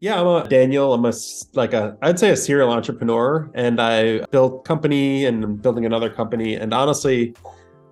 Yeah, Daniel. I'd say a serial entrepreneur, and I built company and I'm building another company. And honestly,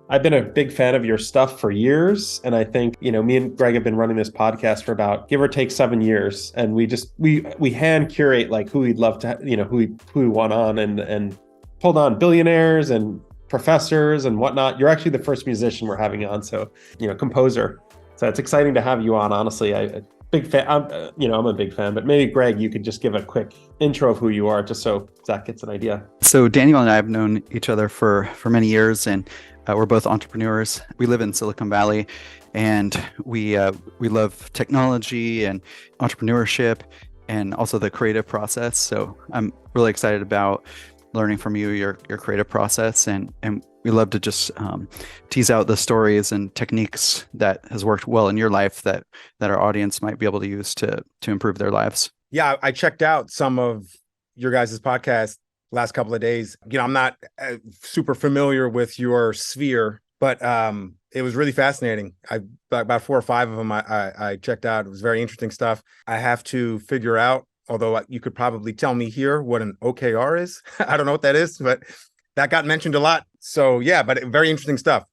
I've been a big fan of your stuff for years. And I think, me and Greg have been running this podcast for about give or take 7 years. And we hand curate like who we'd love to, who we want on and pulled on billionaires and professors and whatnot. You're actually the first musician we're having on. So, composer. So it's exciting to have you on, honestly. Big fan. I'm a big fan, but maybe Greg, you could just give a quick intro of who you are, just so Zach gets an idea. So Daniel and I have known each other for many years, and we're both entrepreneurs. We live in Silicon Valley, and we love technology and entrepreneurship, and also the creative process. So I'm really excited about learning from you, your creative process, and we love to just tease out the stories and techniques that has worked well in your life that our audience might be able to use to improve their lives. Yeah, I checked out some of your guys' podcast last couple of days. I'm not super familiar with your sphere, but it was really fascinating. About 4 or 5 of them I checked out. It was very interesting stuff. I have to figure out, although you could probably tell me here what an OKR is. I don't know what that is, but that got mentioned a lot. So yeah, but very interesting stuff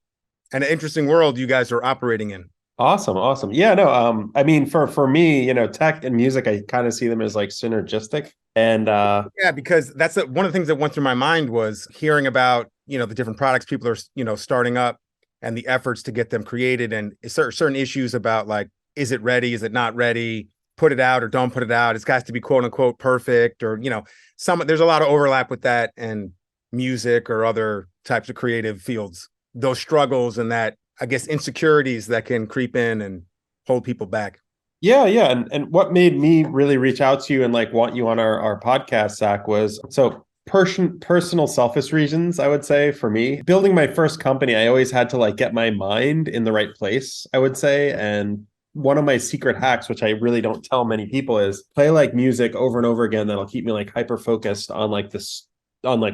and an interesting world you guys are operating in. Awesome. Yeah, no, I mean, for me, tech and music, I kind of see them as like synergistic. And yeah, because that's one of the things that went through my mind was hearing about, the different products people are, starting up and the efforts to get them created and certain issues about like, is it ready? Is it not ready? Put it out or don't put it out. It's got to be quote unquote perfect or, there's a lot of overlap with that and music or other types of creative fields, those struggles and that, I guess, insecurities that can creep in and hold people back. Yeah. And what made me really reach out to you and like want you on our podcast, Zach, was so personal selfish reasons, I would say, for me. Building my first company, I always had to like get my mind in the right place, I would say. And one of my secret hacks, which I really don't tell many people, is play like music over and over again that'll keep me like hyper focused on like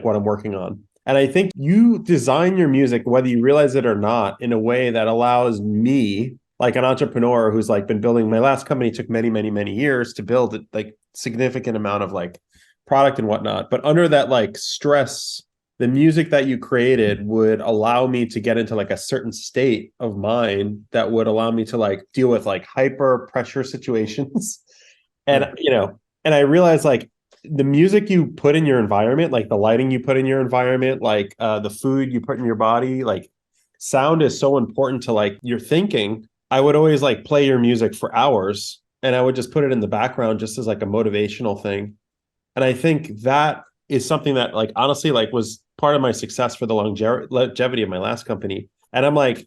what I'm working on. And I think you design your music, whether you realize it or not, in a way that allows me, like an entrepreneur who's like been building my last company, took many years to build like significant amount of like product and whatnot. But under that like stress, the music that you created would allow me to get into like a certain state of mind that would allow me to like deal with like hyper pressure situations. And, and I realized like, the music you put in your environment, like the lighting you put in your environment, like the food you put in your body, like sound is so important to like your thinking. I would always like play your music for hours and I would just put it in the background just as like a motivational thing. And I think that is something that like honestly like was part of my success for the longevity of my last company. And I'm like,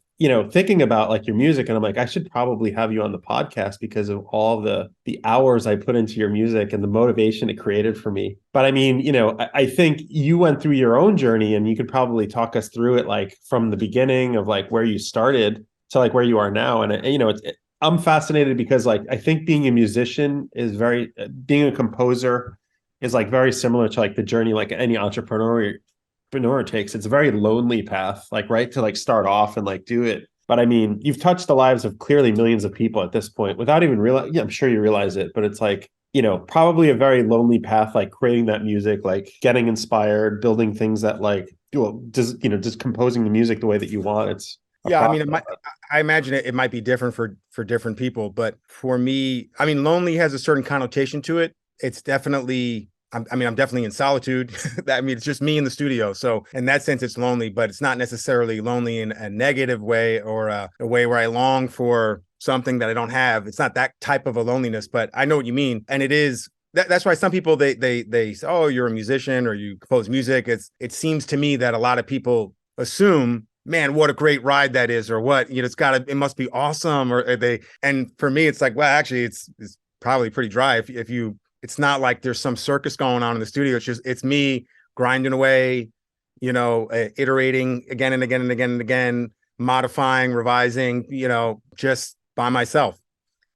thinking about like your music and I'm like, I should probably have you on the podcast because of all the hours I put into your music and the motivation it created for me. But I mean, I think you went through your own journey and you could probably talk us through it, like from the beginning of like where you started to like where you are now. And, I'm fascinated because like, I think being a musician is being a composer is like very similar to like the journey, like any entrepreneur takes. It's a very lonely path, like right to like start off and like do it. But I mean, you've touched the lives of clearly millions of people at this point without even realizing. Yeah, I'm sure you realize it, but it's like, probably a very lonely path, like creating that music, like getting inspired, building things that like, just composing the music the way that you want. It's yeah. I mean, I imagine it might be different for different people, but for me, I mean, lonely has a certain connotation to it. It's definitely I'm definitely in solitude. I mean, it's just me in the studio. So in that sense, it's lonely, but it's not necessarily lonely in a negative way or a way where I long for something that I don't have. It's not that type of a loneliness, but I know what you mean. And it is, that's why some people, they say, oh, you're a musician or you compose music. It seems to me that a lot of people assume, man, what a great ride that is, or what, it must be awesome. And for me, it's like, well, actually it's probably pretty dry if you, it's not like there's some circus going on in the studio. It's me grinding away, iterating again and again and again and again, modifying, revising, just by myself.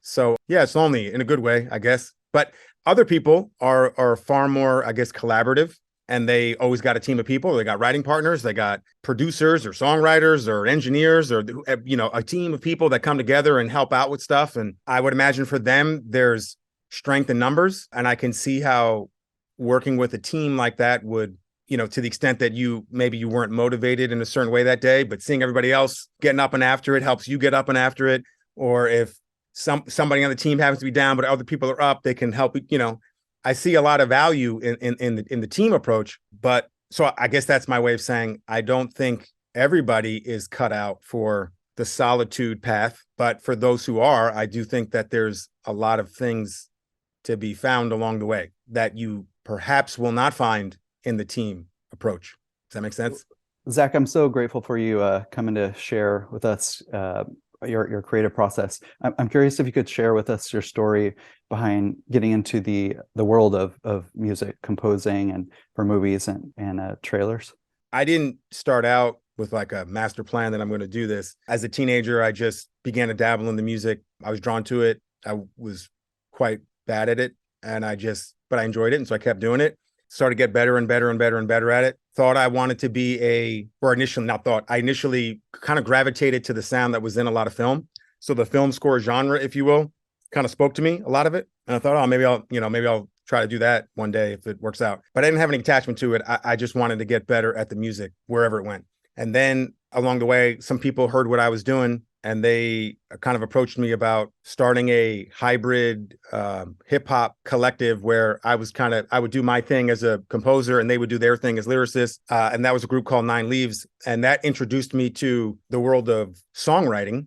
So yeah, it's lonely in a good way, I guess. But other people are far more, I guess, collaborative, and they always got a team of people. They got writing partners, they got producers or songwriters or engineers or, a team of people that come together and help out with stuff. And I would imagine for them, there's strength in numbers. And I can see how working with a team like that would, to the extent that maybe you weren't motivated in a certain way that day, but seeing everybody else getting up and after it helps you get up and after it. Or if somebody on the team happens to be down, but other people are up, they can help. I see a lot of value in the team approach. But so I guess that's my way of saying I don't think everybody is cut out for the solitude path. But for those who are, I do think that there's a lot of things to be found along the way that you perhaps will not find in the team approach. Does that make sense? Zack, I'm so grateful for you coming to share with us your creative process. I'm curious if you could share with us your story behind getting into the world of music composing and for movies and trailers. I didn't start out with like a master plan that I'm going to do this. As a teenager, I just began to dabble in the music. I was drawn to it. I was quite bad at it, but I enjoyed it, and so I kept doing it. Started to get better and better and better and better at it. Thought I wanted to be I initially kind of gravitated to the sound that was in a lot of film. So the film score genre, if you will, kind of spoke to me, a lot of it. And I thought, oh, maybe I'll try to do that one day if it works out. But I didn't have any attachment to it. I just wanted to get better at the music wherever it went. And then along the way, some people heard what I was doing, and they kind of approached me about starting a hybrid hip hop collective where I would do my thing as a composer and they would do their thing as lyricists. And that was a group called Nine Leaves. And that introduced me to the world of songwriting.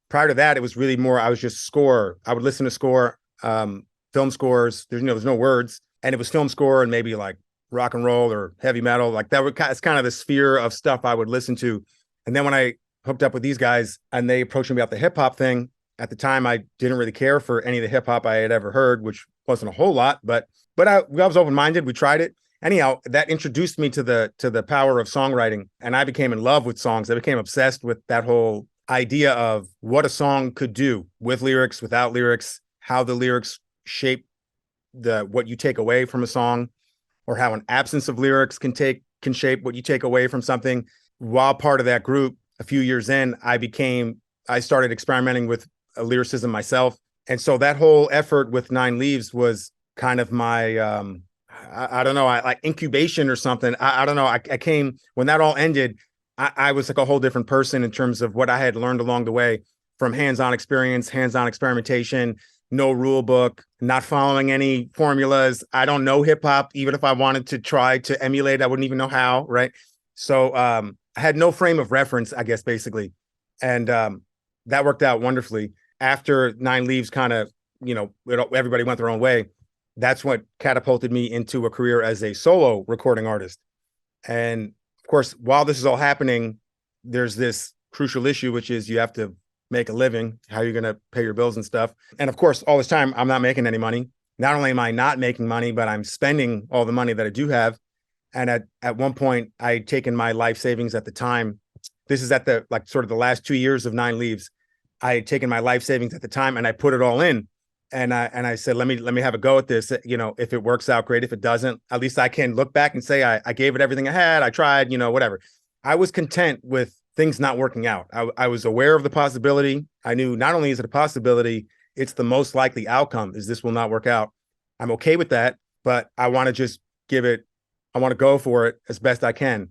Prior to that, it was really more, I was just score. I would listen to score, film scores. There's no words. And it was film score and maybe like rock and roll or heavy metal. Like it's kind of the sphere of stuff I would listen to. And then when I hooked up with these guys and they approached me about the hip hop thing, at the time I didn't really care for any of the hip hop I had ever heard, which wasn't a whole lot, but I was open-minded. We tried it. Anyhow, that introduced me to the power of songwriting, and I became in love with songs. I became obsessed with that whole idea of what a song could do with lyrics, without lyrics, how the lyrics shape what you take away from a song, or how an absence of lyrics can shape what you take away from something. While part of that group, a few years in, I started experimenting with lyricism myself. And so that whole effort with Nine Leaves was kind of my, I don't know, like incubation or something. I don't know. I came, when that all ended, I was like a whole different person in terms of what I had learned along the way, from hands-on experience, hands-on experimentation, no rule book, not following any formulas. I don't know hip hop. Even if I wanted to try to emulate, I wouldn't even know how, right? So I had no frame of reference, I guess, basically. And that worked out wonderfully. After Nine Leaves kind of, everybody went their own way. That's what catapulted me into a career as a solo recording artist. And of course, while this is all happening, there's this crucial issue, which is you have to make a living. How are you going to pay your bills and stuff? And of course, all this time, I'm not making any money. Not only am I not making money, but I'm spending all the money that I do have. And at one point, I had taken my life savings at the time. This is at the sort of the last 2 years of Nine Leaves. I had taken my life savings at the time and I put it all in. And I said, let me have a go at this. If it works out, great. If it doesn't, at least I can look back and say I gave it everything I had. I tried, whatever. I was content with things not working out. I was aware of the possibility. I knew not only is it a possibility, it's the most likely outcome is this will not work out. I'm okay with that, but I want to just I want to go for it as best I can.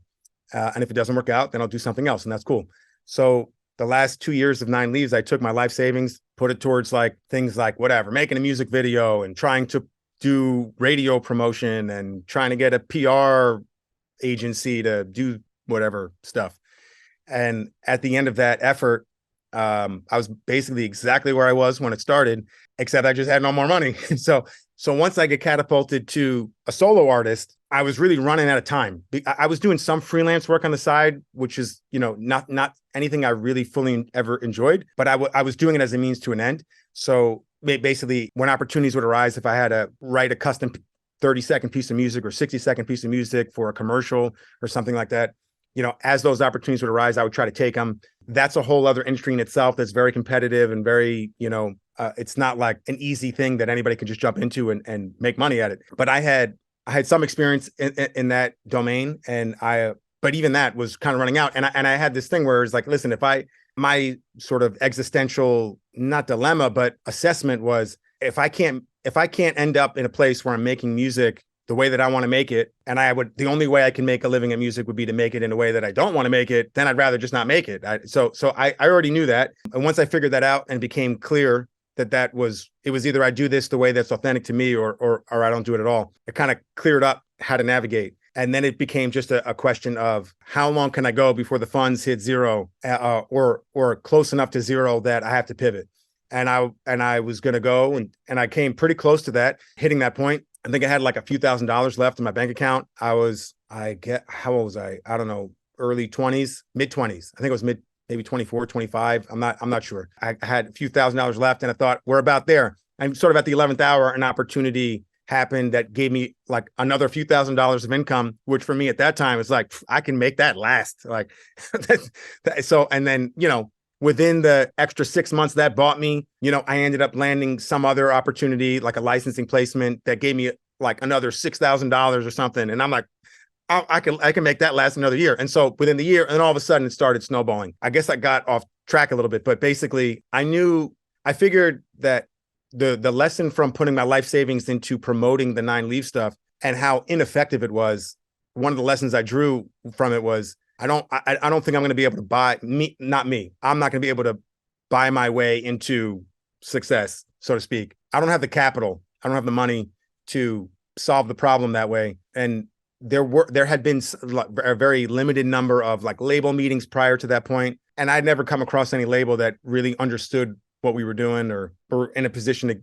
And if it doesn't work out, then I'll do something else. And that's cool. So the last 2 years of Nine Leaves, I took my life savings, put it towards things like whatever, making a music video and trying to do radio promotion and trying to get a PR agency to do whatever stuff. And at the end of that effort, I was basically exactly where I was when it started, except I just had no more money. So once I get catapulted to a solo artist, I was really running out of time. I was doing some freelance work on the side, which is, not anything I really fully ever enjoyed, but I was doing it as a means to an end. So basically, when opportunities would arise, if I had to write a custom 30-second piece of music or 60-second piece of music for a commercial or something like that, as those opportunities would arise, I would try to take them. That's a whole other industry in itself that's very competitive and very, it's not like an easy thing that anybody can just jump into and make money at it. But I had some experience in that domain, but even that was kind of running out. And I had this thing where it's like, listen, my sort of existential, not dilemma, but assessment was, if I can't if I can't end up in a place where I'm making music the way that I want to make it, and the only way I can make a living at music would be to make it in a way that I don't want to make it, then I'd rather just not make it. So I already knew that. And once I figured that out and became clear that it was either I do this the way that's authentic to me or I don't do it at all, it kind of cleared up how to navigate. And then it became just a question of how long can I go before the funds hit zero or close enough to zero that I have to pivot. And I was going to go and I came pretty close to that, hitting that point. I think I had like a few $1,000s left in my bank account. How old was I? I don't know, early 20s, mid 20s. I think it was maybe 24, 25. I'm not sure. I had a few $1,000s left and I thought we're about there. I'm sort of at the 11th hour, an opportunity happened that gave me like another few $1,000s of income, which for me at that time is like, I can make that last. Like, so, and then, within the extra 6 months that bought me, I ended up landing some other opportunity, like a licensing placement that gave me like another $6,000 or something. And I'm like, I can make that last another year. And so within the year, and all of a sudden it started snowballing. I guess I got off track a little bit, but basically I figured that the lesson from putting my life savings into promoting the 9 Leave stuff and how ineffective it was, one of the lessons I drew from it was, I don't think I'm going to be able to I'm not going to be able to buy my way into success, so to speak. I don't have the capital. I don't have the money to solve the problem that way. And there had been a very limited number of like label meetings prior to that point. And I'd never come across any label that really understood what we were doing or in a position to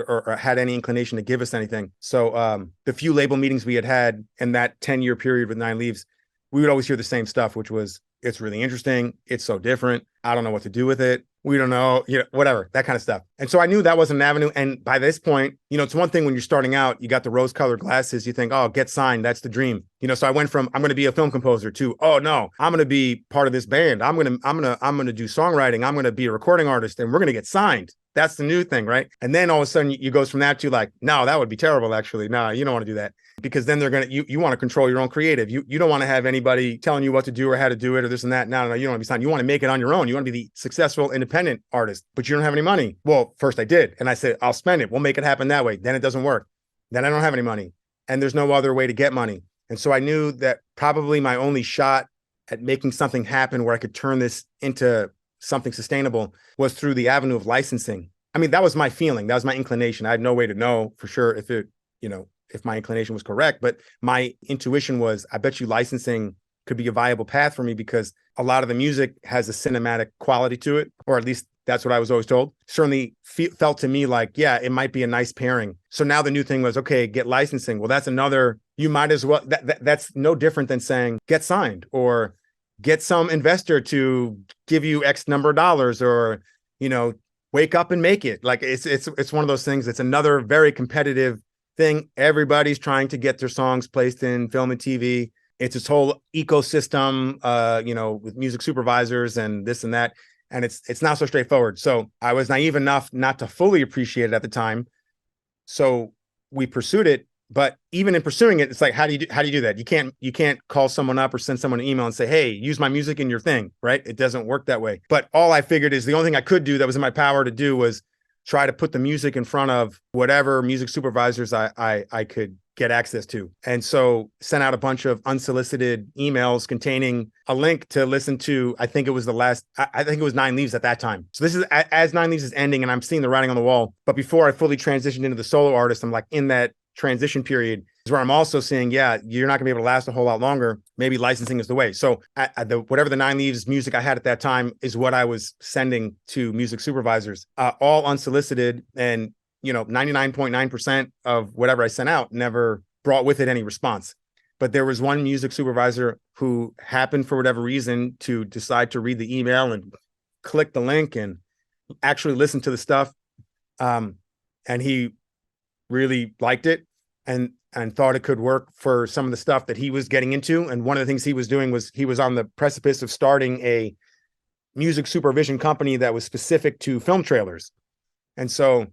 or had any inclination to give us anything. So the few label meetings we had in that 10-year period with 9 Leaves, we would always hear the same stuff, which was, it's really interesting. It's so different. I don't know what to do with it. We don't know, whatever, that kind of stuff. And so I knew that wasn't an avenue. And by this point, it's one thing when you're starting out, you got the rose-colored glasses. You think, oh, get signed. That's the dream. So I went from, I'm going to be a film composer to, oh no, I'm going to be part of this band. I'm going to do songwriting. I'm going to be a recording artist and we're going to get signed. That's the new thing, right? And then all of a sudden you goes from that to like, no, that would be terrible. Actually, no, you don't want to do that. Because then you want to control your own creative. You don't want to have anybody telling you what to do or how to do it or this and that. No, you don't want to be signed. You want to make it on your own. You want to be the successful independent artist, but you don't have any money. Well, first I did. And I said, I'll spend it. We'll make it happen that way. Then it doesn't work. Then I don't have any money. And there's no other way to get money. And so I knew that probably my only shot at making something happen where I could turn this into something sustainable was through the avenue of licensing. I mean, that was my feeling. That was my inclination. I had no way to know for sure if my inclination was correct, but my intuition was, I bet you licensing could be a viable path for me because a lot of the music has a cinematic quality to it, or at least that's what I was always told. Certainly felt to me like, yeah, it might be a nice pairing. So now the new thing was, okay, get licensing. Well, that's you might as well, that's no different than saying get signed or get some investor to give you X number of dollars or, wake up and make it. Like it's one of those things. It's another very competitive thing. Everybody's trying to get their songs placed in film and TV. It's this whole ecosystem, with music supervisors and this and that. And it's not so straightforward. So I was naive enough not to fully appreciate it at the time. So we pursued it. But even in pursuing it, it's like, how do you do that? You can't call someone up or send someone an email and say, hey, use my music in your thing, right? It doesn't work that way. But all I figured is the only thing I could do that was in my power to do was try to put the music in front of whatever music supervisors I could get access to. And so sent out a bunch of unsolicited emails containing a link to listen to, I think it was 9 Leaves at that time. So this is as 9 Leaves is ending and I'm seeing the writing on the wall. But before I fully transitioned into the solo artist, I'm like in that transition period is where I'm also saying, yeah, you're not gonna be able to last a whole lot longer. Maybe licensing is the way. So whatever the 9 Leaves music I had at that time is what I was sending to music supervisors, all unsolicited. And 99.9% of whatever I sent out never brought with it any response. But there was one music supervisor who happened for whatever reason to decide to read the email and click the link and actually listen to the stuff. And he really liked it and thought it could work for some of the stuff that he was getting into. And one of the things he was doing was he was on the precipice of starting a music supervision company that was specific to film trailers. And so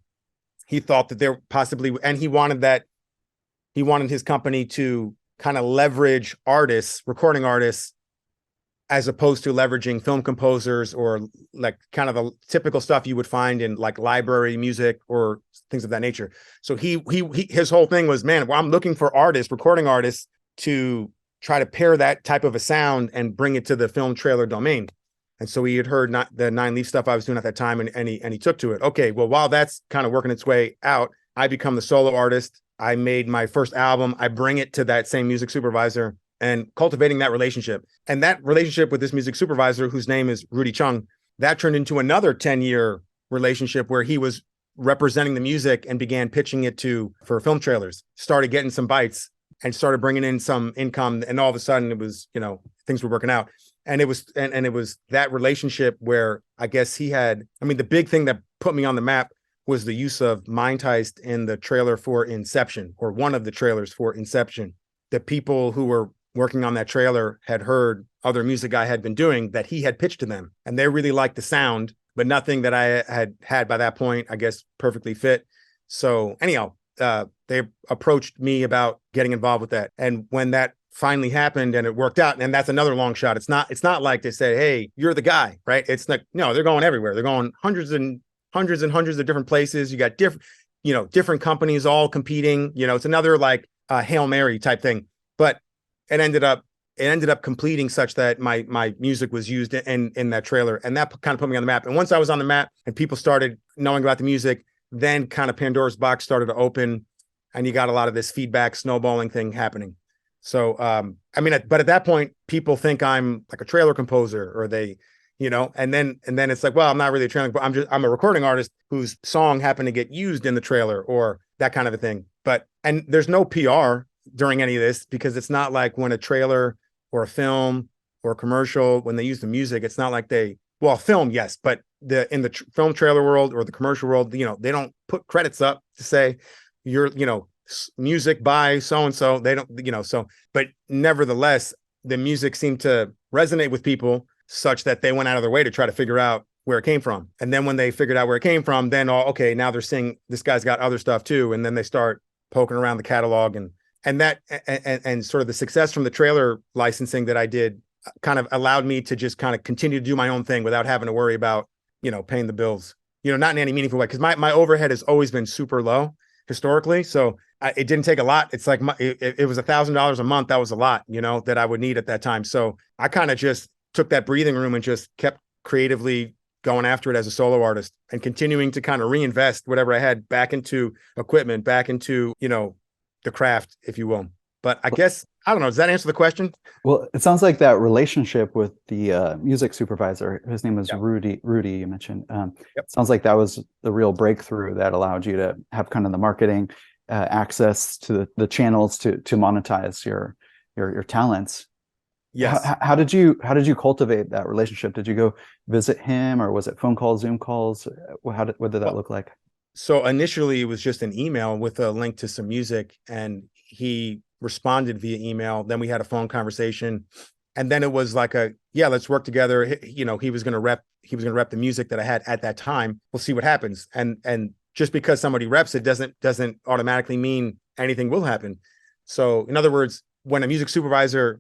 he thought that there possibly, and he wanted his company to kind of leverage artists, recording artists, as opposed to leveraging film composers or like kind of the typical stuff you would find in like library music or things of that nature. So his whole thing was, man, well, I'm looking for artists, recording artists, to try to pair that type of a sound and bring it to the film trailer domain. And so he had heard not the Nine Leaf stuff I was doing at that time, and he took to it. Okay, well, while that's kind of working its way out, I become the solo artist. I made my first album. I bring it to that same music supervisor, and cultivating that relationship. And that relationship with this music supervisor, whose name is Rudy Chung, that turned into another 10-year relationship where he was representing the music and began pitching it for film trailers, started getting some bites and started bringing in some income. And all of a sudden it was, things were working out. And it was that relationship where I guess the big thing that put me on the map was the use of Mind Heist in the trailer for Inception, or one of the trailers for Inception. The people who were working on that trailer had heard other music I had been doing that he had pitched to them, and they really liked the sound, but nothing that I had by that point, I guess, perfectly fit. So anyhow, they approached me about getting involved with that. And when that finally happened and it worked out, and that's another long shot. It's not like they said, hey, you're the guy, right? It's like, no, they're going everywhere. They're going hundreds of different places. You got different companies all competing. It's another like Hail Mary type thing. But it ended up completing such that my music was used in that trailer, and that kind of put me on the map. And once I was on the map and people started knowing about the music, then kind of Pandora's box started to open, and you got a lot of this feedback snowballing thing happening. So but at that point, people think I'm like a trailer composer, or they, and then it's like, well, I'm not really a trailer, but I'm a recording artist whose song happened to get used in the trailer, or that kind of a thing. And there's no PR during any of this, because it's not like when a trailer or a film or a commercial, when they use the music, it's not like film, yes, but in the film trailer world or the commercial world, they don't put credits up to say you're, music by so-and-so. They don't, but nevertheless, the music seemed to resonate with people such that they went out of their way to try to figure out where it came from. And then when they figured out where it came from, then, okay, now they're seeing this guy's got other stuff too. And then they start poking around the catalog, and sort of the success from the trailer licensing that I did kind of allowed me to just kind of continue to do my own thing without having to worry about, paying the bills, not in any meaningful way. Because my overhead has always been super low historically. So it didn't take a lot. It's like it was $1,000 a month. That was a lot, that I would need at that time. So I kind of just took that breathing room and just kept creatively going after it as a solo artist, and continuing to kind of reinvest whatever I had back into equipment, back into, the craft, if you will. But I guess, I don't know, does that answer the question? Well, it sounds like that relationship with the music supervisor, his name was Rudy, you mentioned. Sounds like that was the real breakthrough that allowed you to have kind of the marketing access to the channels to monetize your talents. Yes. How did you cultivate that relationship? Did you go visit him, or was it phone calls, Zoom calls? What did that look like? So initially it was just an email with a link to some music, and he responded via email. Then we had a phone conversation, and then it was like let's work together. He was going to rep the music that I had at that time. We'll see what happens. And just because somebody reps it doesn't automatically mean anything will happen. So in other words, when a music supervisor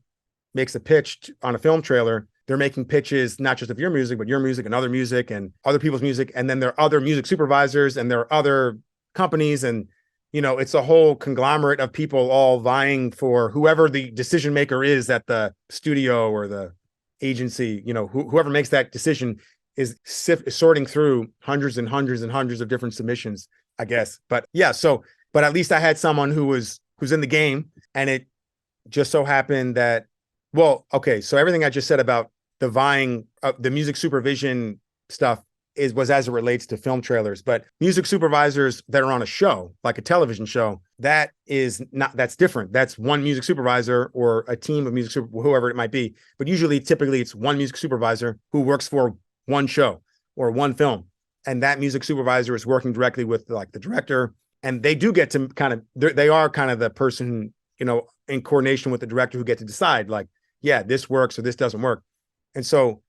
makes a pitch on a film trailer, they're making pitches, not just of your music, but your music and other music and other people's music. And then there are other music supervisors, and there are other companies, and, it's a whole conglomerate of people all vying for whoever the decision maker is at the studio or the agency. Whoever makes that decision is sorting through hundreds and hundreds and hundreds of different submissions, I guess. But yeah, but at least I had someone who's in the game, and it just so happened that, well, okay, so everything I just said about the vying, the music supervision stuff was as it relates to film trailers. But music supervisors that are on a show, like a television show, that's different. That's one music supervisor or a team of whoever it might be. But typically it's one music supervisor who works for one show or one film. And that music supervisor is working directly with like the director. And they do get to they are kind of the person, in coordination with the director, who get to decide like, yeah, this works or this doesn't work. And so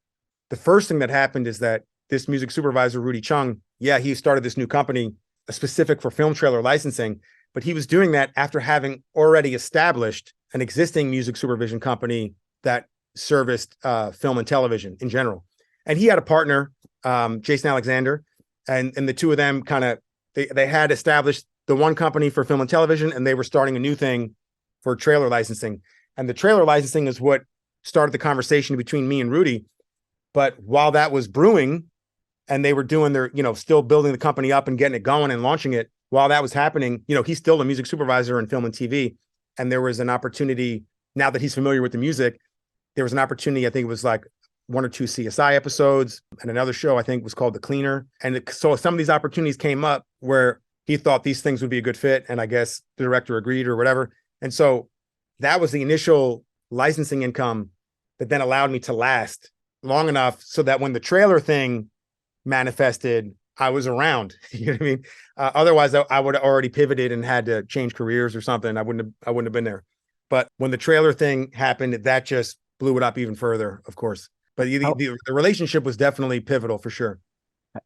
the first thing that happened is that this music supervisor, Rudy Chung, he started this new company specific for film trailer licensing, but he was doing that after having already established an existing music supervision company that serviced film and television in general. And he had a partner, Jason Alexander, and the two of them kind of, they had established the one company for film and television, and they were starting a new thing for trailer licensing. And the trailer licensing is what started the conversation between me and Rudy. But while that was brewing and they were doing their, still building the company up and getting it going and launching it, while that was happening, he's still a music supervisor in film and TV. And there was an opportunity, now that he's familiar with the music, there was an opportunity, I think it was like 1 or 2 CSI episodes, and another show I think was called The Cleaner. And so some of these opportunities came up where he thought these things would be a good fit. And I guess the director agreed or whatever. And so that was the initial licensing income that then allowed me to last long enough so that when the trailer thing manifested, I was around. You know what I mean? Otherwise, I would have already pivoted and had to change careers or something. I wouldn't have been there. But when the trailer thing happened, that just blew it up even further, of course. But the relationship was definitely pivotal for sure.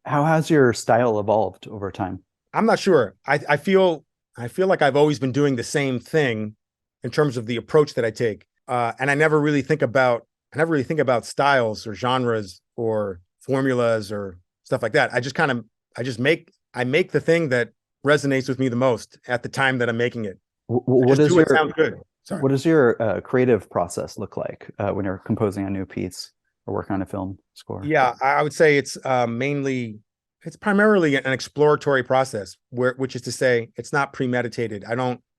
How has your style evolved over time? I'm not sure. I feel like I've always been doing the same thing in terms of the approach that I take. And I never really think about styles or genres or formulas or stuff like that. I make the thing that resonates with me the most at the time that I'm making it. What sounds good. Sorry. What does your creative process look like when you're composing a new piece or working on a film score? Yeah, I would say it's primarily an exploratory process, which is to say it's not premeditated.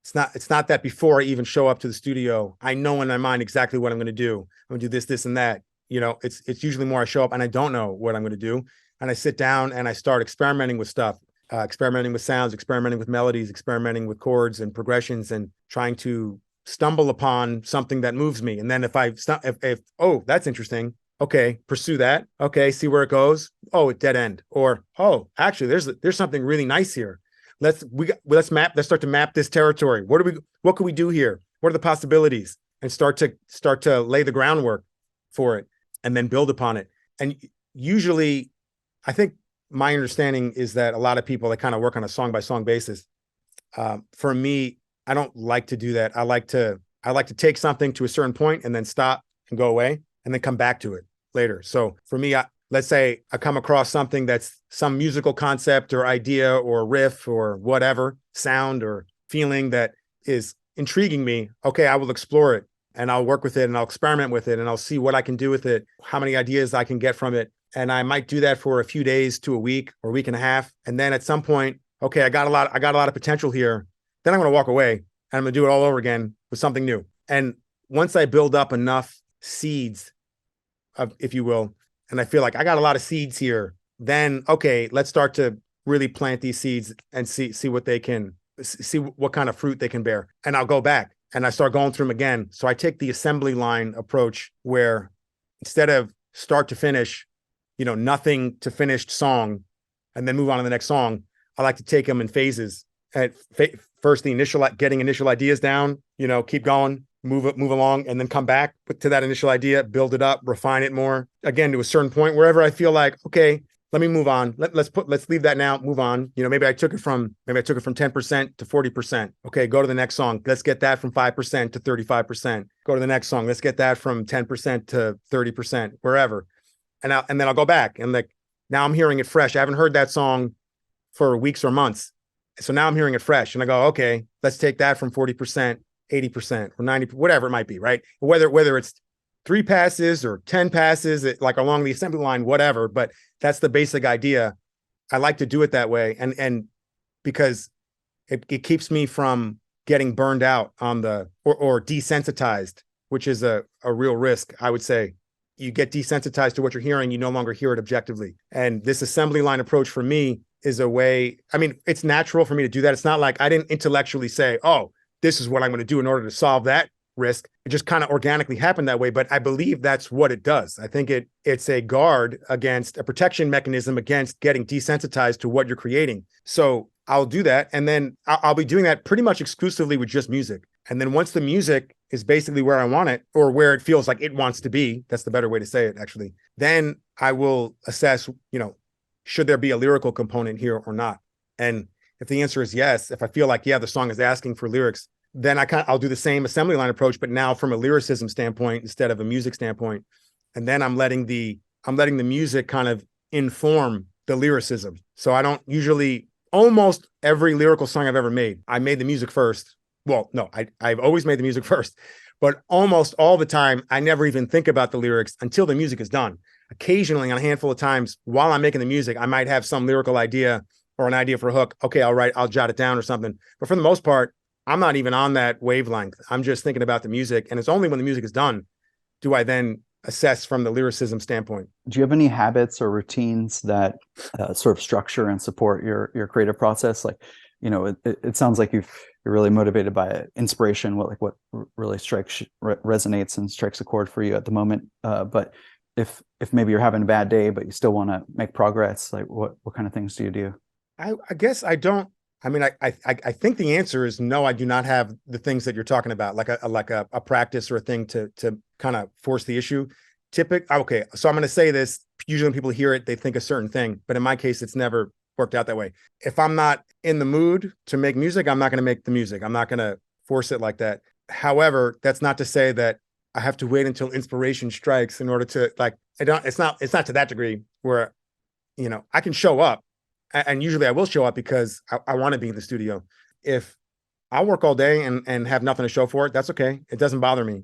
It's not that before I even show up to the studio, I know in my mind exactly what I'm going to do. I'm going to do this, and that. It's usually more I show up and I don't know what I'm going to do. And I sit down and I start experimenting with stuff, experimenting with sounds, experimenting with melodies, experimenting with chords and progressions, and trying to stumble upon something that moves me. And then if oh, that's interesting. Okay, pursue that. Okay, see where it goes. Oh, it dead end. Or, oh, actually there's something really nice here. Let's start to map this territory. What can we do here? What are the possibilities? And start to lay the groundwork for it and then build upon it. And usually I think my understanding is that a lot of people that kind of work on a song by song basis. For me, I don't like to do that. I like to take something to a certain point and then stop and go away and then come back to it later. So for me, let's say I come across something that's some musical concept or idea or riff or whatever, sound or feeling that is intriguing me. Okay, I will explore it and I'll work with it and I'll experiment with it and I'll see what I can do with it, how many ideas I can get from it. And I might do that for a few days to a week or a week and a half. And then at some point, okay, I got a lot of potential here. Then I'm going to walk away and I'm going to do it all over again with something new. And once I build up enough seeds, if you will, and I feel like I got a lot of seeds here, then, okay, let's start to really plant these seeds and see what they can, see what kind of fruit they can bear. And I'll go back and I start going through them again. So I take the assembly line approach where instead of start to finish, nothing to finished song and then move on to the next song, I like to take them in phases. At first, getting initial ideas down, keep going, move along, and then come back to that initial idea, build it up, refine it more. Again, to a certain point, wherever I feel like, okay, let me move on. Let's leave that now, move on. Maybe I took it from 10% to 40%. Okay, go to the next song. Let's get that from 5% to 35%. Go to the next song. Let's get that from 10% to 30%, wherever. And then I'll go back and now I'm hearing it fresh. I haven't heard that song for weeks or months. So now I'm hearing it fresh and I go, okay, let's take that from 40%, 80% or 90%, whatever it might be, right? Whether it's 3 passes or 10 passes, like along the assembly line, whatever, but that's the basic idea. I like to do it that way. And because it keeps me from getting burned out on or desensitized, which is a real risk, I would say. You get desensitized to what you're hearing, you no longer hear it objectively. And this assembly line approach for me is a way, it's natural for me to do that. It's not like I didn't intellectually say, oh, this is what I'm going to do in order to solve that risk. It just kind of organically happened that way. But I believe that's what it does. I think it's a guard against a protection mechanism against getting desensitized to what you're creating. So I'll do that. And then I'll be doing that pretty much exclusively with just music. And then once the music is basically where I want it or where it feels like it wants to be, that's the better way to say it, actually, then I will assess, should there be a lyrical component here or not? And if the answer is yes, if I feel like, yeah, the song is asking for lyrics, then I'll do the same assembly line approach, but now from a lyricism standpoint instead of a music standpoint. And then I'm letting the music kind of inform the lyricism. So I don't usually, almost every lyrical song I've ever made, I made the music first. Well, no, I've always made the music first, but almost all the time, I never even think about the lyrics until the music is done. Occasionally, on a handful of times, while I'm making the music, I might have some lyrical idea or an idea for a hook. Okay, I'll jot it down or something. But for the most part, I'm not even on that wavelength. I'm just thinking about the music. And it's only when the music is done do I then assess from the lyricism standpoint. Do you have any habits or routines that sort of structure and support your creative process? Like, it sounds like you're really motivated by inspiration, what really resonates and strikes a chord for you at the moment. But if maybe you're having a bad day, but you still want to make progress, like what kind of things do you do? I guess I don't. I mean, I think the answer is no. I do not have the things that you're talking about, like a practice or a thing to kind of force the issue. Okay, so I'm going to say this. Usually, when people hear it, they think a certain thing, but in my case, it's never worked out that way. If I'm not in the mood to make music, I'm not going to make the music. I'm not going to force it like that. However, that's not to say that I have to wait until inspiration strikes in order to It's not to that degree where, I can show up. And usually I will show up because I want to be in the studio. If I work all day and have nothing to show for it, that's okay. It doesn't bother me,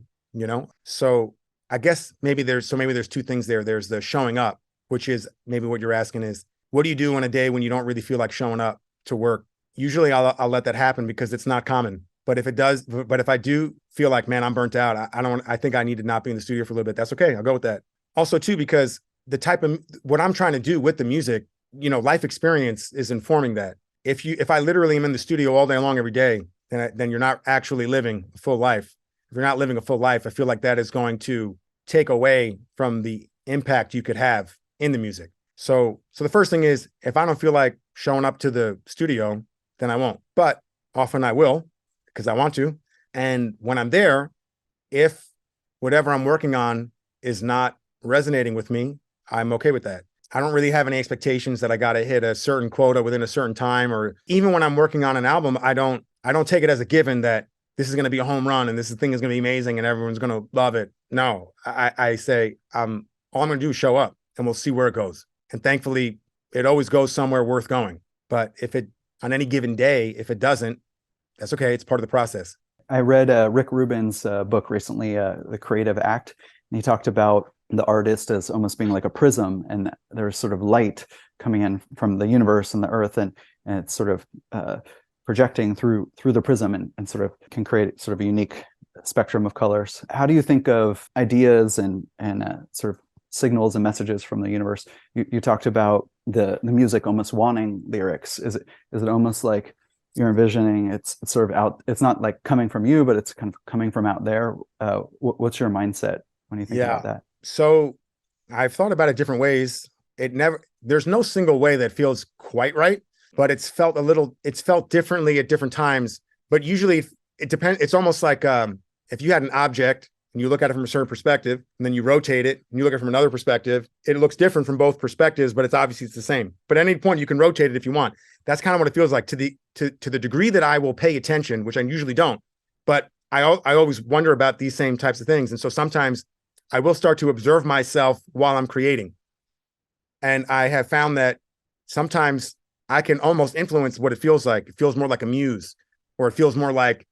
So I guess maybe there's two things there. There's the showing up, which is maybe what you're asking is, what do you do on a day when you don't really feel like showing up to work? Usually I'll let that happen because it's not common. But if I do feel like, man, I'm burnt out, I think I need to not be in the studio for a little bit. That's okay. I'll go with that. Also too, because the type of what I'm trying to do with the music, life experience is informing that. If I literally am in the studio all day long every day, then you're not actually living a full life. If you're not living a full life, I feel like that is going to take away from the impact you could have in the music. So the first thing is, if I don't feel like showing up to the studio, then I won't. But often I will because I want to. And when I'm there, if whatever I'm working on is not resonating with me, I'm okay with that. I don't really have any expectations that I got to hit a certain quota within a certain time, or even when I'm working on an album, I don't take it as a given that this is going to be a home run and this thing is going to be amazing and everyone's going to love it. No, I say, all I'm going to do is show up and we'll see where it goes. And thankfully it always goes somewhere worth going. But on any given day, if it doesn't, that's okay. It's part of the process. I read Rick Rubin's book recently, The Creative Act, and he talked about the artist as almost being like a prism, and there's sort of light coming in from the universe and the earth, and it's sort of projecting through the prism and sort of can create sort of a unique spectrum of colors. How do you think of ideas and sort of signals and messages from the universe? You talked about the music almost wanting lyrics. Is it almost like you're envisioning it's sort of out, it's not like coming from you, but it's kind of coming from out there? What's your mindset when you think about that? So I've thought about it different ways. There's no single way that feels quite right, but it's felt differently at different times. But usually it depends. It's almost like if you had an object and you look at it from a certain perspective, and then you rotate it and you look at it from another perspective, it looks different from both perspectives, but it's the same. But at any point you can rotate it if you want. That's kind of what it feels like to the degree that I will pay attention, which I usually don't. But I always wonder about these same types of things. And so sometimes I will start to observe myself while I'm creating. And I have found that sometimes I can almost influence what it feels like. It feels more like a muse, or it feels more like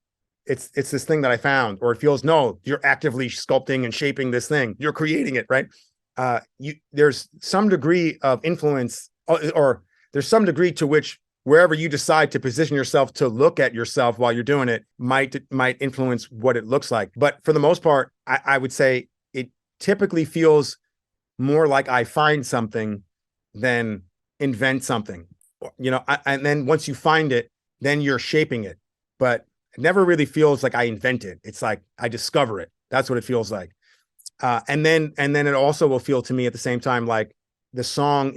it's this thing that I found, or it feels, no, you're actively sculpting and shaping this thing. You're creating it, right? There's some degree of influence, or there's some degree to which wherever you decide to position yourself to look at yourself while you're doing it might influence what it looks like. But for the most part, I would say it typically feels more like I find something than invent something, and then once you find it, then you're shaping it. But it never really feels like I invent it. It's like I discover it. That's what it feels like. And then it also will feel to me at the same time like the song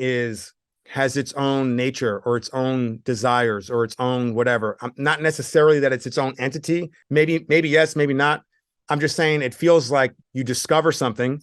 has its own nature or its own desires or its own whatever. Not necessarily that it's its own entity. Maybe yes, maybe not. I'm just saying it feels like you discover something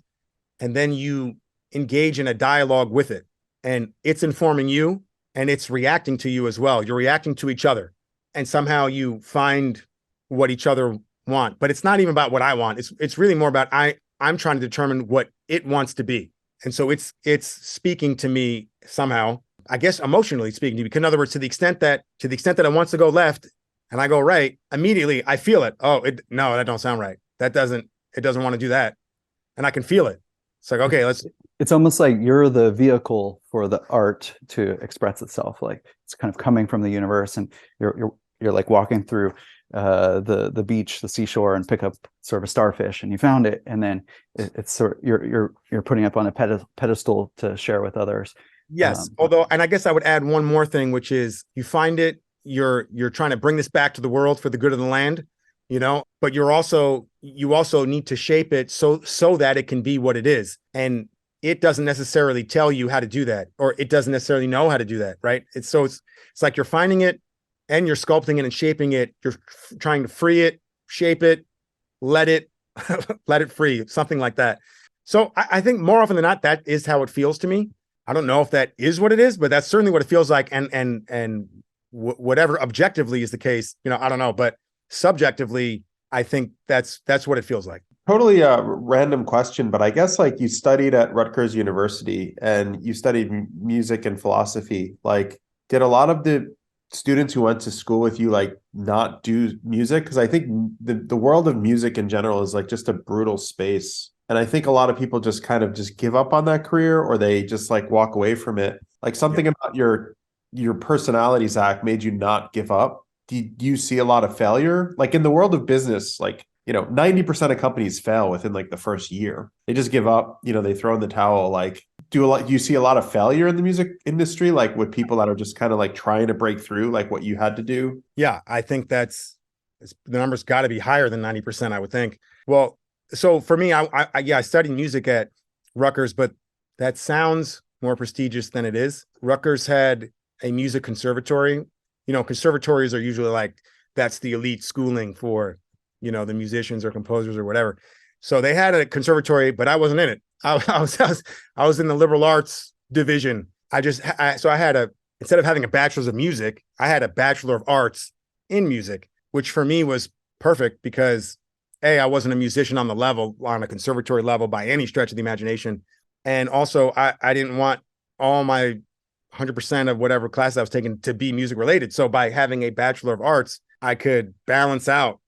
and then you engage in a dialogue with it, and it's informing you and it's reacting to you as well. You're reacting to each other, and somehow you find what each other want. But it's not even about what I want. It's really more about I'm trying to determine what it wants to be. And so it's speaking to me somehow, I guess emotionally speaking to me. Because in other words, to the extent that it wants to go left and I go right, immediately I feel it. Oh, no, that don't sound right. It doesn't want to do that. And I can feel it. It's like, okay, it's almost like you're the vehicle for the art to express itself. Like it's kind of coming from the universe, and you're like walking through the beach, the seashore, and pick up sort of a starfish, and you found it, and then it's sort of, you're putting up on a pedestal to share with others. Yes. Although, and I guess I would add one more thing, which is you find it, you're trying to bring this back to the world for the good of the land, but you also need to shape it so that it can be what it is. And it doesn't necessarily tell you how to do that, or it doesn't necessarily know how to do that. Right. It's like you're finding it and you're sculpting it and shaping it. You're trying to free it, shape it, let it free, something like that. So I think more often than not, that is how it feels to me. I don't know if that is what it is, but that's certainly what it feels like. And whatever objectively is the case, I don't know, but subjectively, I think that's what it feels like. Totally a random question, but I guess like you studied at Rutgers University and you studied music and philosophy. Like, did a lot of the students who went to school with you like not do music? Because I think the world of music in general is like just a brutal space. And I think a lot of people just kind of just give up on that career, or they just like walk away from it. Like something about your personality, Zach, made you not give up. Do you see a lot of failure? Like in the world of business, like, 90% of companies fail within like the first year. They just give up, they throw in the towel. Like, do you see a lot of failure in the music industry, like with people that are just kind of like trying to break through, like what you had to do? Yeah, I think the number's got to be higher than 90%, I would think. Well, so for me, I studied music at Rutgers, but that sounds more prestigious than it is. Rutgers had a music conservatory. Conservatories are usually like, that's the elite schooling for, the musicians or composers or whatever. So they had a conservatory, but I wasn't in it. I was in the liberal arts division. So I had instead of having a bachelor's of music, I had a bachelor of arts in music, which for me was perfect because I wasn't a musician on a conservatory level by any stretch of the imagination. And also I didn't want all my 100% of whatever class I was taking to be music related. So by having a bachelor of arts, I could balance out,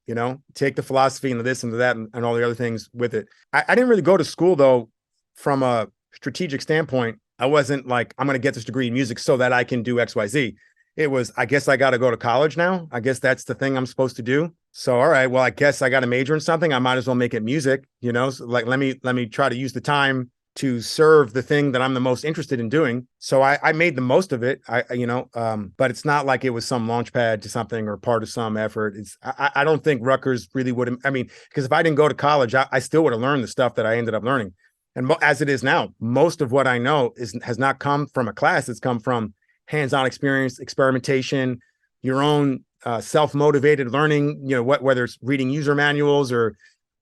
take the philosophy and the this and the that and all the other things with it. I didn't really go to school though, from a strategic standpoint. I wasn't like, I'm going to get this degree in music so that I can do X, Y, Z. It was, I guess I got to go to college now. I guess that's the thing I'm supposed to do. So, all right, well, I guess I got to major in something. I might as well make it music, so like, let me try to use the time to serve the thing that I'm the most interested in doing. So I made the most of it. But it's not like it was some launch pad to something or part of some effort. I don't think Rutgers really would have, because if I didn't go to college, I still would have learned the stuff that I ended up learning. And as it is now, most of what I know has not come from a class. It's come from hands-on experience, experimentation, your own self-motivated learning, whether it's reading user manuals or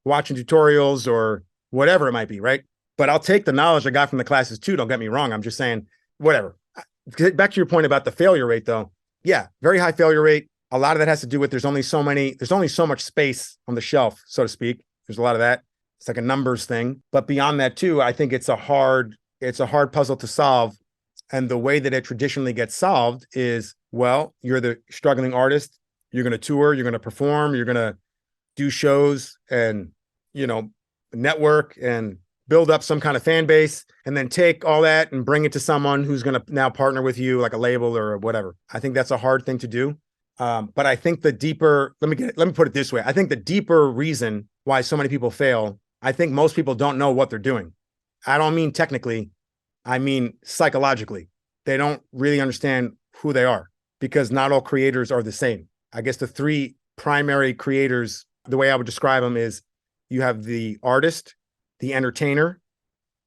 watching tutorials or whatever it might be, right? But I'll take the knowledge I got from the classes too. Don't get me wrong. I'm just saying, whatever. Back to your point about the failure rate though. Yeah, very high failure rate. A lot of that has to do with there's only so much space on the shelf, so to speak. There's a lot of that. It's like a numbers thing. But beyond that too, I think it's a hard puzzle to solve. And the way that it traditionally gets solved is, well, you're the struggling artist. You're going to tour, you're going to perform, you're going to do shows and, network and build up some kind of fan base, and then take all that and bring it to someone who's going to now partner with you, like a label or whatever. I think that's a hard thing to do. But I think let me put it this way. I think the deeper reason why so many people fail, I think most people don't know what they're doing. I don't mean technically, I mean psychologically. They don't really understand who they are, because not all creators are the same. I guess the three primary creators, the way I would describe them is you have the artist, the entertainer,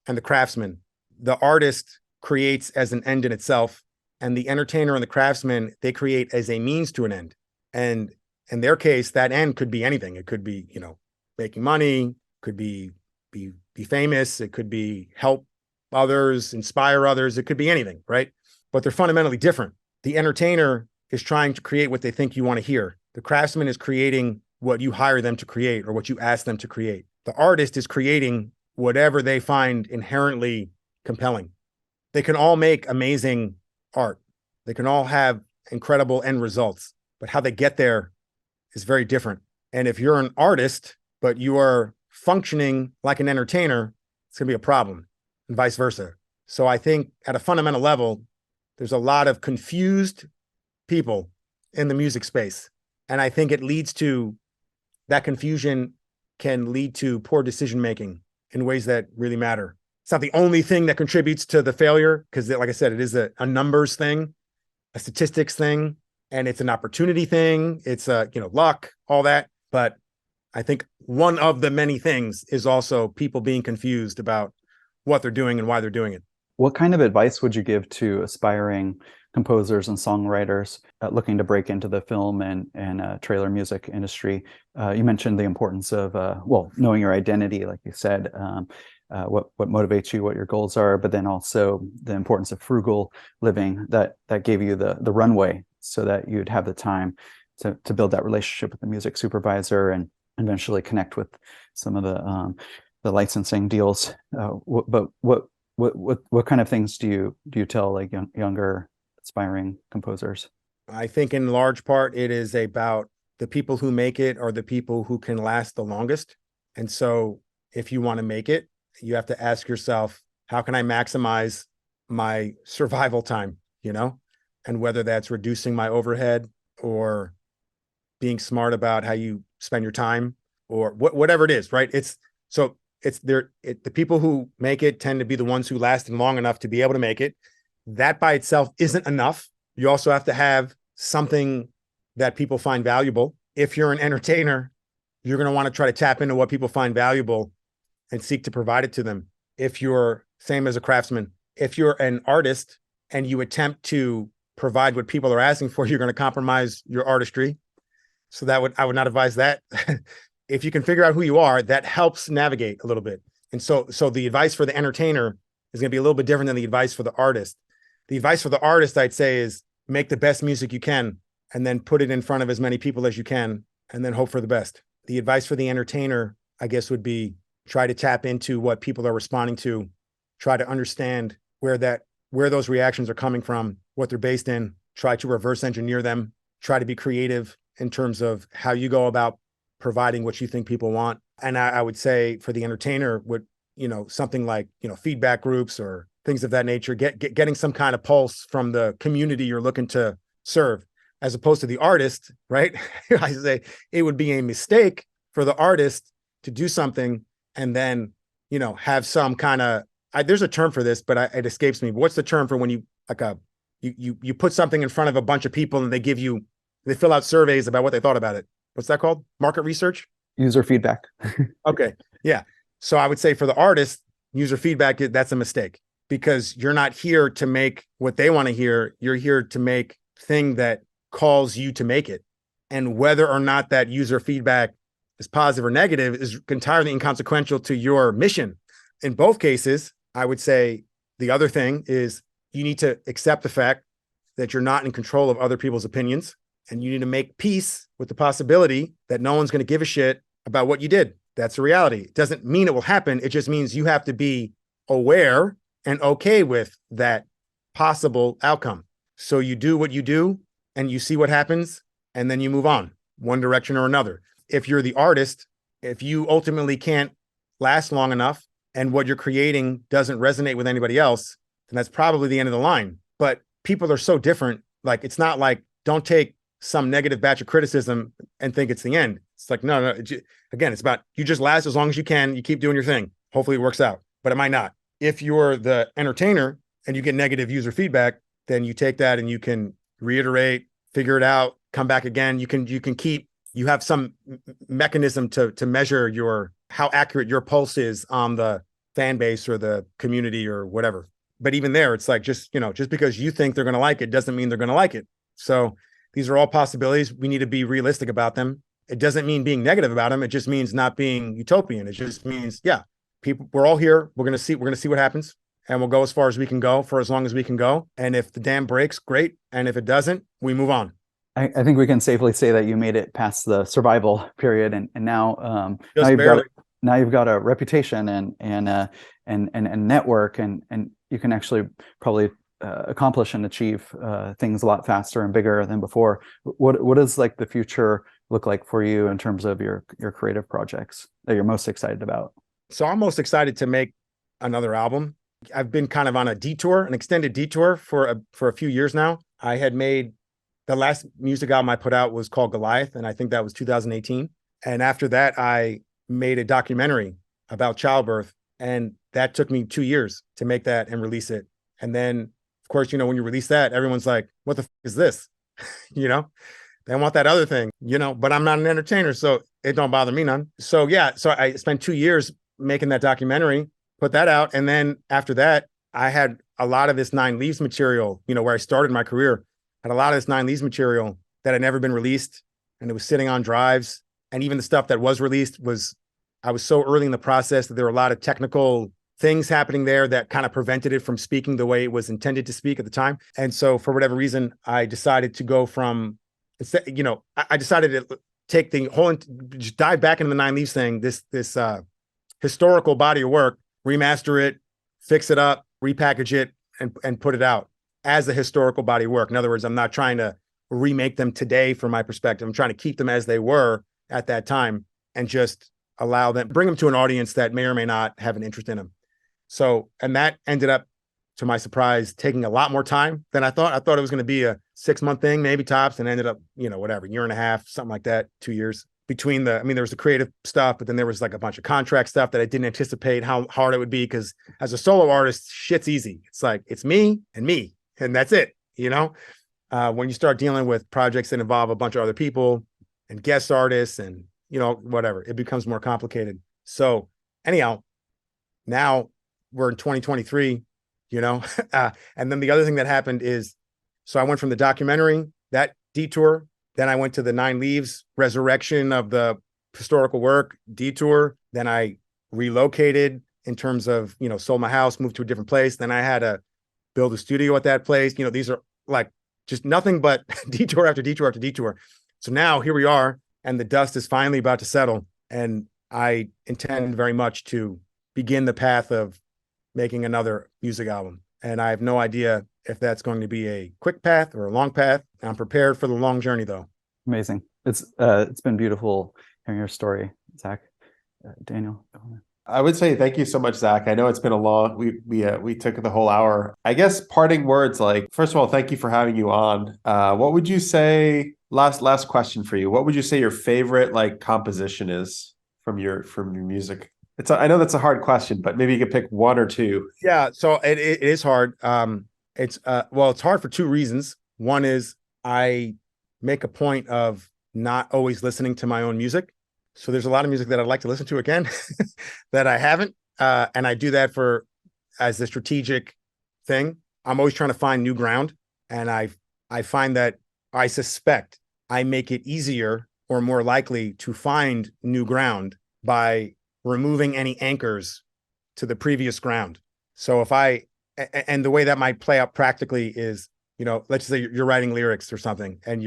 and the craftsman. The artist creates as an end in itself, and the entertainer and the craftsman, they create as a means to an end. And in their case, that end could be anything. It could be, making money, could be famous, it could be help others, inspire others, it could be anything, right? But they're fundamentally different. The entertainer is trying to create what they think you want to hear. The craftsman is creating what you hire them to create or what you ask them to create. The artist is creating whatever they find inherently compelling. They can all make amazing art. They can all have incredible end results, but how they get there is very different. And if you're an artist, but you are functioning like an entertainer, it's going to be a problem, and vice versa. So I think at a fundamental level, there's a lot of confused people in the music space. And I think it leads to, that confusion can lead to poor decision-making in ways that really matter. It's not the only thing that contributes to the failure, because like I said, it is a numbers thing, a statistics thing, and it's an opportunity thing. It's luck, all that. But I think one of the many things is also people being confused about what they're doing and why they're doing it. What kind of advice would you give to aspiring composers and songwriters looking to break into the film and trailer music industry? You mentioned the importance of knowing your identity, like you said, what motivates you, what your goals are, but then also the importance of frugal living that gave you the runway so that you'd have the time to build that relationship with the music supervisor and eventually connect with some of the licensing deals. But what kind of things do you tell like younger aspiring composers? I think in large part it is about the people who make it are the people who can last the longest. And so if you want to make it, you have to ask yourself, how can I maximize my survival time, and whether that's reducing my overhead or being smart about how you spend your time or whatever it is, right? The people who make it tend to be the ones who last long enough to be able to make it. That by itself isn't enough. You also have to have something that people find valuable. If you're an entertainer, you're going to want to try to tap into what people find valuable and seek to provide it to them. If you're same as a craftsman, if you're an artist and you attempt to provide what people are asking for, you're going to compromise your artistry. So I would not advise that. If you can figure out who you are, that helps navigate a little bit. And so the advice for the entertainer is going to be a little bit different than the advice for the artist. The advice for the artist, I'd say, is make the best music you can and then put it in front of as many people as you can and then hope for the best. The advice for the entertainer, I guess, would be try to tap into what people are responding to, try to understand where those reactions are coming from, what they're based in, try to reverse engineer them, try to be creative in terms of how you go about providing what you think people want. And I would say for the entertainer, something like, feedback groups or things of that nature, getting some kind of pulse from the community you're looking to serve, as opposed to the artist, right? I say it would be a mistake for the artist to do something and then, have some kind of, there's a term for this, but it escapes me. But what's the term for when you put something in front of a bunch of people and they fill out surveys about what they thought about it? What's that called? Market research? User feedback. Okay. Yeah. So I would say for the artist, user feedback, that's a mistake because you're not here to make what they want to hear. You're here to make thing that calls you to make it. And whether or not that user feedback is positive or negative is entirely inconsequential to your mission. In both cases, I would say the other thing is you need to accept the fact that you're not in control of other people's opinions. And you need to make peace with the possibility that no one's going to give a shit about what you did. That's a reality. It doesn't mean it will happen. It just means you have to be aware and okay with that possible outcome. So you do what you do and you see what happens and then you move on one direction or another. If you're the artist, if you ultimately can't last long enough and what you're creating doesn't resonate with anybody else, then that's probably the end of the line. But people are so different. Like, it's not like, don't take some negative batch of criticism and think it's the end. It's like, no. Again, it's about you just last as long as you can. You keep doing your thing. Hopefully it works out, but it might not. If you're the entertainer and you get negative user feedback, then you take that and you can reiterate, figure it out, come back again. You have some mechanism to measure how accurate your pulse is on the fan base or the community or whatever. But even there, it's like, just because you think they're going to like it doesn't mean they're going to like it. So these are all possibilities. We need to be realistic about them. It doesn't mean being negative about them. It just means not being utopian. It just means, we're all here. We're going to see what happens, and we'll go as far as we can go for as long as we can go. And if the dam breaks, great. And if it doesn't, we move on. I think we can safely say that you made it past the survival period, and now Just barely. now you've got a reputation and network, and you can actually probably accomplish and achieve things a lot faster and bigger than before. What does like the future look like for you in terms of your creative projects that you're most excited about? So I'm most excited to make another album. I've been kind of on a detour, an extended detour for a few years now. I had made the last music album I put out was called Goliath, and I think that was 2018. And after that, I made a documentary about childbirth, and that took me 2 years to make that and release it. And then, of course, when you release that, everyone's like, "What the is this?" They want that other thing, But I'm not an entertainer, so it don't bother me none. So yeah, so I spent 2 years making that documentary, put that out, and then after that, I had a lot of this Nine Leaves material, where I started my career. Had a lot of this Nine Leaves material that had never been released, and it was sitting on drives. And even the stuff that was released I was so early in the process that there were a lot of technical things happening there that kind of prevented it from speaking the way it was intended to speak at the time. And so for whatever reason, I decided to go from, I decided to take the whole, just dive back into the Nine Leaves thing, this historical body of work, remaster it, fix it up, repackage it, and put it out as a historical body of work. In other words, I'm not trying to remake them today from my perspective. I'm trying to keep them as they were at that time and just bring them to an audience that may or may not have an interest in them. So, and that ended up, to my surprise, taking a lot more time than I thought. I thought it was going to be a 6-month thing, maybe tops, and ended up, whatever, year and a half, something like that, 2 years. Between there was the creative stuff, but then there was like a bunch of contract stuff that I didn't anticipate how hard it would be, because as a solo artist, shit's easy. It's like, it's me, and that's it. When you start dealing with projects that involve a bunch of other people and guest artists and, whatever, it becomes more complicated. So anyhow, now we're in 2023, and then the other thing that happened is, so I went from the documentary, that detour, then I went to the Nine Leaves resurrection of the historical work detour. Then I relocated in terms of, sold my house, moved to a different place. Then I had to build a studio at that place. These are like just nothing but detour after detour after detour. So now here we are, and the dust is finally about to settle. And I intend very much to begin the path of making another music album. And I have no idea if that's going to be a quick path or a long path. I'm prepared for the long journey, though. Amazing. It's been beautiful hearing your story, Zach. Daniel, go on. I would say thank you so much, Zach. I know it's been a long, we took the whole hour. I guess parting words, like, first of all, thank you for having you on. What would you say, last question for you, what would you say your favorite like composition is from your music? I know that's a hard question, but maybe you could pick one or two. Yeah, so it is hard. It's hard for two reasons. One is I make a point of not always listening to my own music. So there's a lot of music that I'd like to listen to again that I haven't. And I do that as a strategic thing. I'm always trying to find new ground. And I find that I suspect I make it easier or more likely to find new ground by removing any anchors to the previous ground. So and the way that might play out practically is, let's say you're writing lyrics or something, and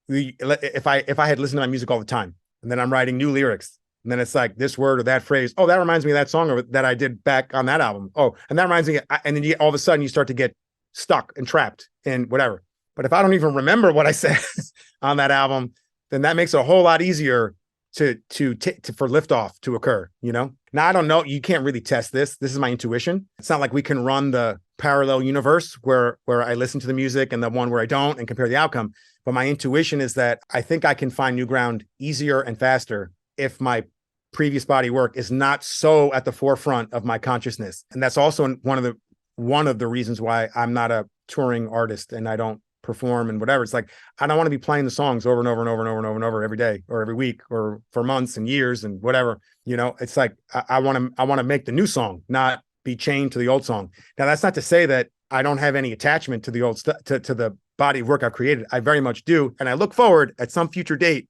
if I had listened to my music all the time, and then I'm writing new lyrics, and then it's like this word or that phrase, oh, that reminds me of that song that I did back on that album. Oh, and that reminds me, and then all of a sudden you start to get stuck and trapped in whatever. But if I don't even remember what I said on that album, then that makes it a whole lot easier for liftoff to occur, Now, I don't know. You can't really test this. This is my intuition. It's not like we can run the parallel universe where I listen to the music and the one where I don't and compare the outcome. But my intuition is that I think I can find new ground easier and faster if my previous body work is not so at the forefront of my consciousness. And that's also one of the reasons why I'm not a touring artist and I don't perform and whatever. It's like, I don't want to be playing the songs over and over and over and over and over and over every day or every week or for months and years and whatever. It's like, I want to make the new song, not be chained to the old song. Now, that's not to say that I don't have any attachment to the old stuff, to the body of work I've created. I very much do. And I look forward at some future date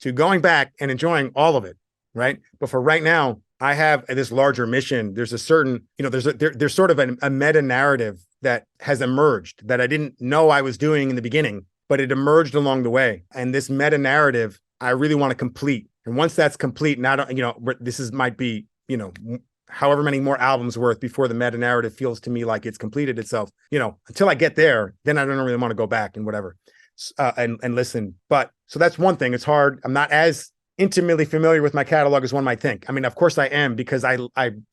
to going back and enjoying all of it. Right. But for right now, I have this larger mission. There's a certain, there's sort of a meta narrative that has emerged that I didn't know I was doing in the beginning, but it emerged along the way. And this meta narrative, I really want to complete. And once that's complete, now, might be, however many more albums worth before the meta narrative feels to me like it's completed itself. Until I get there, then I don't really want to go back and whatever and listen. But so that's one thing. It's hard. I'm not as intimately familiar with my catalog as one might think. I mean, of course I am, because I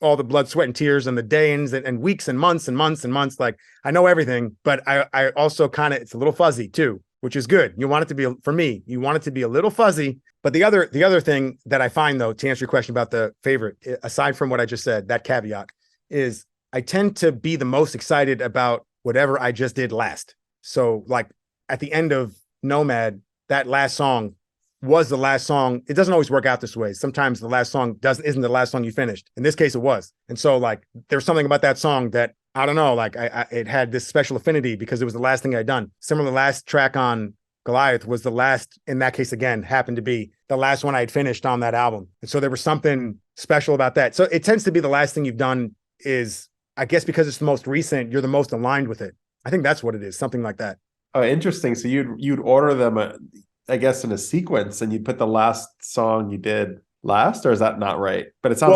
all the blood, sweat, and tears and the days and weeks and months and months and months. Like, I know everything, but I also kind of, it's a little fuzzy too, which is good. You want it to be, for me, you want it to be a little fuzzy. But the other thing that I find, though, to answer your question about the favorite, aside from what I just said, that caveat, is I tend to be the most excited about whatever I just did last. So like at the end of Nomad, that last song was the last song. It doesn't always work out this way. Sometimes the last song isn't the last song you finished. In this case, it was. And so like, there's something about that song that, I don't know, like it had this special affinity because it was the last thing I'd done. Similar, the last track on Goliath was the last, in that case, again, happened to be the last one I had finished on that album. And so there was something special about that. So it tends to be the last thing you've done is, I guess, because it's the most recent, you're the most aligned with it. I think that's what it is, something like that. Oh, interesting. So you'd order them, I guess, in a sequence, and you put the last song you did last, or is that not right? But it sounds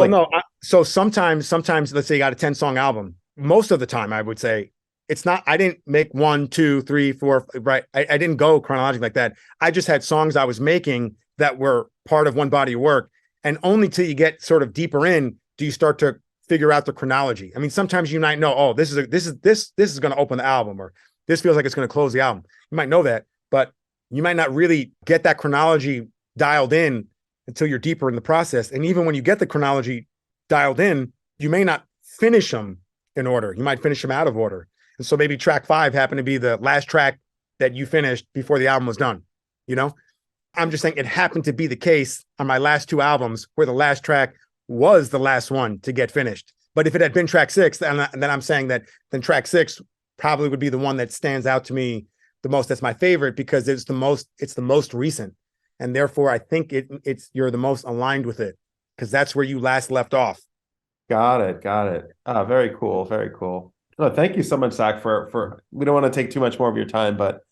so sometimes, let's say you got a 10-song album. Most of the time, I would say, it's not, I didn't make 1, 2, 3, 4, right? I didn't go chronologically like that. I just had songs I was making that were part of one body of work. And only till you get sort of deeper in, do you start to figure out the chronology. I mean, sometimes you might know, oh, this is going to open the album, or this feels like it's going to close the album. You might know that, but you might not really get that chronology dialed in until you're deeper in the process. And even when you get the chronology dialed in, you may not finish them in order. You might finish them out of order. And so maybe track 5 happened to be the last track that you finished before the album was done. I'm just saying it happened to be the case on my last 2 albums where the last track was the last one to get finished. But if it had been track 6, then I'm saying that then track 6 probably would be the one that stands out to me the most. That's my favorite because it's the most recent. And therefore I think you're the most aligned with it because that's where you last left off. Got it. Very cool. Very cool. Oh, thank you so much, Zack, for we don't want to take too much more of your time, but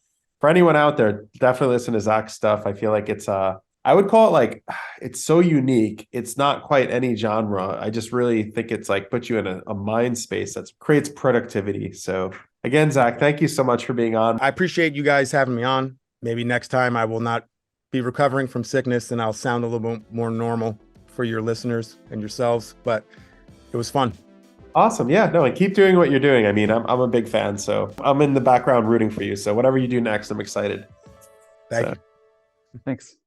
for anyone out there, definitely listen to Zack's stuff. I feel like it's I would call it like, it's so unique. It's not quite any genre. I just really think it's like puts you in a mind space that creates productivity. So again, Zack, thank you so much for being on. I appreciate you guys having me on. Maybe next time I will not be recovering from sickness and I'll sound a little bit more normal for your listeners and yourselves, but it was fun. Awesome. Yeah, no, and keep doing what you're doing. I mean, I'm a big fan, so I'm in the background rooting for you. So whatever you do next, I'm excited. Thank you. Thanks.